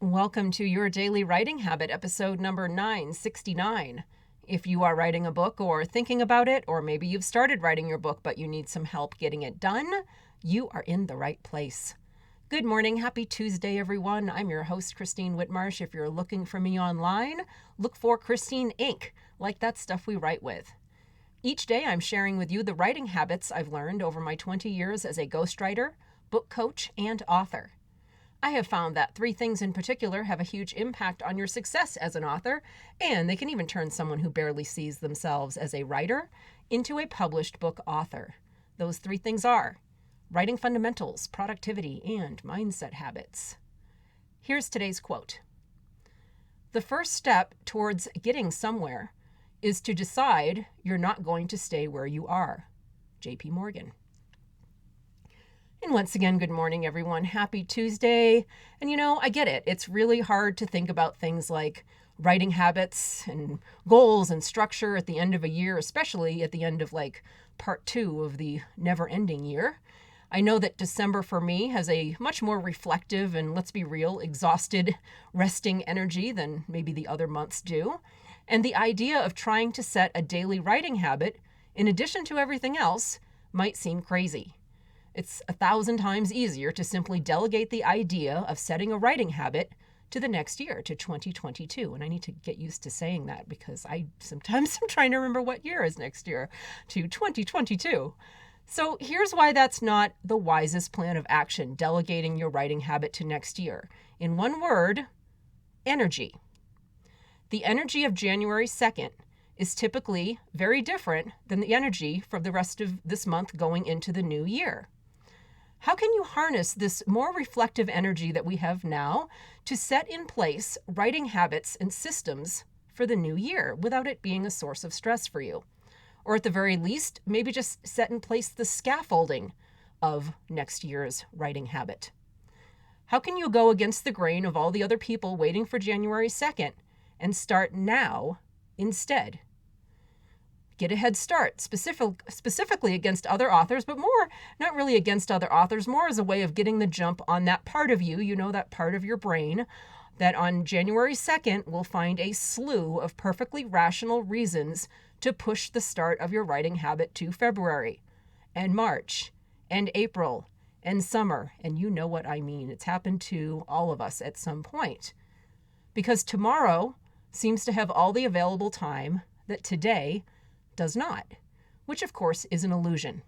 Welcome to your daily writing habit, episode number 969. If you are writing a book or thinking about it, or maybe you've started writing your book but you need some help getting it done, you are in the right place. Good morning. Happy Tuesday, everyone. I'm your host, Christine Whitmarsh. If you're looking for me online, look for Christine Inc., like that stuff we write with. Each day, I'm sharing with you the writing habits I've learned over my 20 years as a ghostwriter, book coach, and author. I have found that 3 things in particular have a huge impact on your success as an author, and they can even turn someone who barely sees themselves as a writer into a published book author. Those 3 things are writing fundamentals, productivity, and mindset habits. Here's today's quote. The first step towards getting somewhere is to decide you're not going to stay where you are. J.P. Morgan. And once again, good morning, everyone. Happy Tuesday. And I get it. It's really hard to think about things like writing habits and goals and structure at the end of a year, especially at the end of part 2 of the never-ending year. I know that December for me has a much more reflective and, let's be real, exhausted, resting energy than maybe the other months do. And the idea of trying to set a daily writing habit, in addition to everything else, might seem crazy. It's 1,000 times easier to simply delegate the idea of setting a writing habit to the next year, to 2022. And I need to get used to saying that because I sometimes am trying to remember what year is next year, to 2022. So here's why that's not the wisest plan of action, delegating your writing habit to next year. In one word, energy. The energy of January 2nd is typically very different than the energy for the rest of this month going into the new year. How can you harness this more reflective energy that we have now to set in place writing habits and systems for the new year without it being a source of stress for you? Or at the very least, maybe just set in place the scaffolding of next year's writing habit. How can you go against the grain of all the other people waiting for January 2nd and start now instead? Get a head start, specifically against other authors, but more, not really against other authors, more as a way of getting the jump on that part of you, that part of your brain, that on January 2nd will find a slew of perfectly rational reasons to push the start of your writing habit to February and March and April and summer. And you know what I mean. It's happened to all of us at some point. Because tomorrow seems to have all the available time that today does not, which of course is an illusion.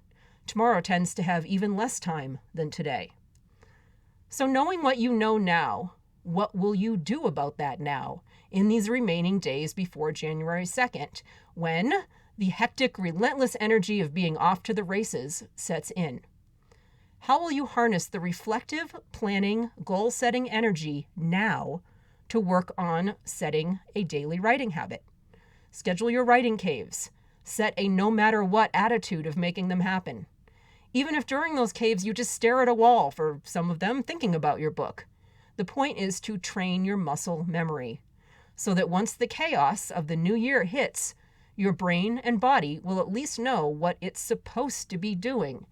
Tomorrow tends to have even less time than today. So knowing what you know now, what will you do about that now in these remaining days before January 2nd, when the hectic, relentless energy of being off to the races sets in? How will you harness the reflective, planning, goal-setting energy now to work on setting a daily writing habit? Schedule your writing caves. Set a no-matter-what attitude of making them happen. Even if during those caves you just stare at a wall for some of them thinking about your book. The point is to train your muscle memory so that once the chaos of the new year hits, your brain and body will at least know what it's supposed to be doing.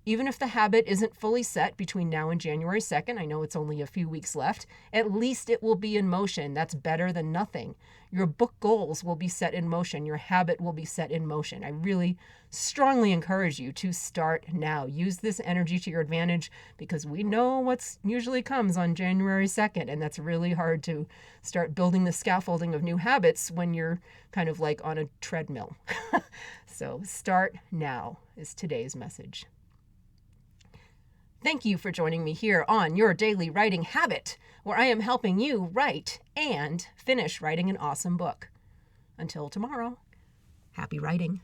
Even if the habit isn't fully set between now and January 2nd, I know it's only a few weeks left, at least it will be in motion. That's better than nothing. Your book goals will be set in motion. Your habit will be set in motion. I really strongly encourage you to start now. Use this energy to your advantage because we know what usually comes on January 2nd, and that's really hard to start building the scaffolding of new habits when you're kind of like on a treadmill. So start now is today's message. Thank you for joining me here on Your Daily Writing Habit, where I am helping you write and finish writing an awesome book. Until tomorrow, happy writing.